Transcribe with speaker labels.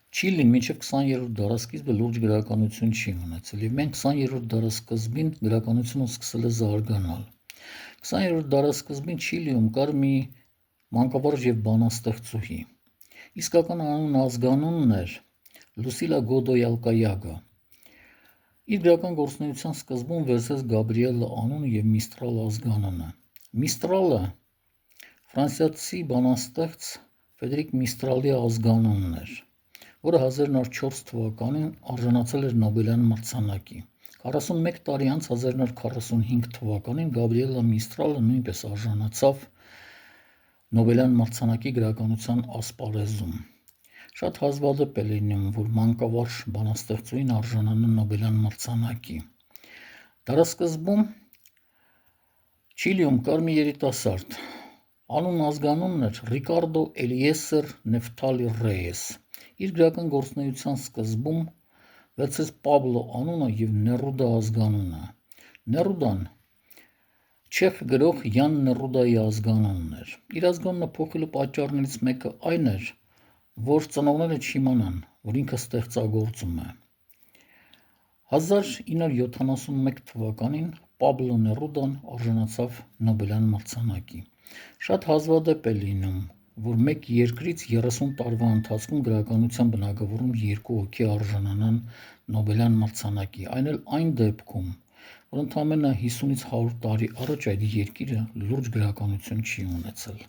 Speaker 1: Չիլին մինչև 20-րդ դարասկիզբը լուրջ գրականություն չի ունեցել, և մենք 20-րդ դարասկզբին գրականությունը սկսել է զարգանալ։ 20-րդ դարասկզբին Չիլիում կար մի մանկավարժ և բանաստեղծուհի։ Իսկական անուն ազգանունն էր Լուսիլա Գոդոյ Ալկայագը։ Իր գրական գործունեության սկզբում վերցրեց Գաբրիելը անունը և Միստրալ ազգանունը։ Միստրալը ֆրանսիացի բանաստեղծ Ֆրեդերիկ Միստրալի ազգանունն էր, որը 1904 թվականին արժանացել էր Նոբելյան մրցանակի։ 41 տարի անց 1945 թվականին Գաբրիելա Միստրալը նույնպես արժանացավ Նոբելյան մրցանակի գրականության ասպարեզում։ Շատ հազվադեպ է լինում, որ մանկավարժ բանաստեղծուհին արժանանա Նոբելյան մրցանակի։ Դարասկզբում Չիլիում կար մի երիտասարդ, անուն ազգանունն էր Ռիկարդո Էլիեսեր Նեֆթալի Ռեյես։ Իր գրական գործունեության սկզբում վերցրեց Պաբլո անունը և Ներուդա ազգանունը։ Ներուդան չեխ գրող Յան Ներուդայի ազգանունն էր։ Իր ազգանունը փոխելու պատճառներից մեկը այն էր, որ ծնողները չիմանան, որ ինքը ստեղծագործում է։ 1971 թվականին Պաբլո Ներուդան արժանացավ Նոբելյան մրցանակի։ Շատ հազվադեպ է լինում, որ մեկ երկրից 30 տարվա ընթացքում գրականության բնագավառում երկու հոգի արժանանան Նոբելյան մրցանակի, այն էլ այն դեպքում, որ ընդամենը 50-ից 100 տարի առաջ այդ երկիրը լուրջ գրականություն չի ունեցել։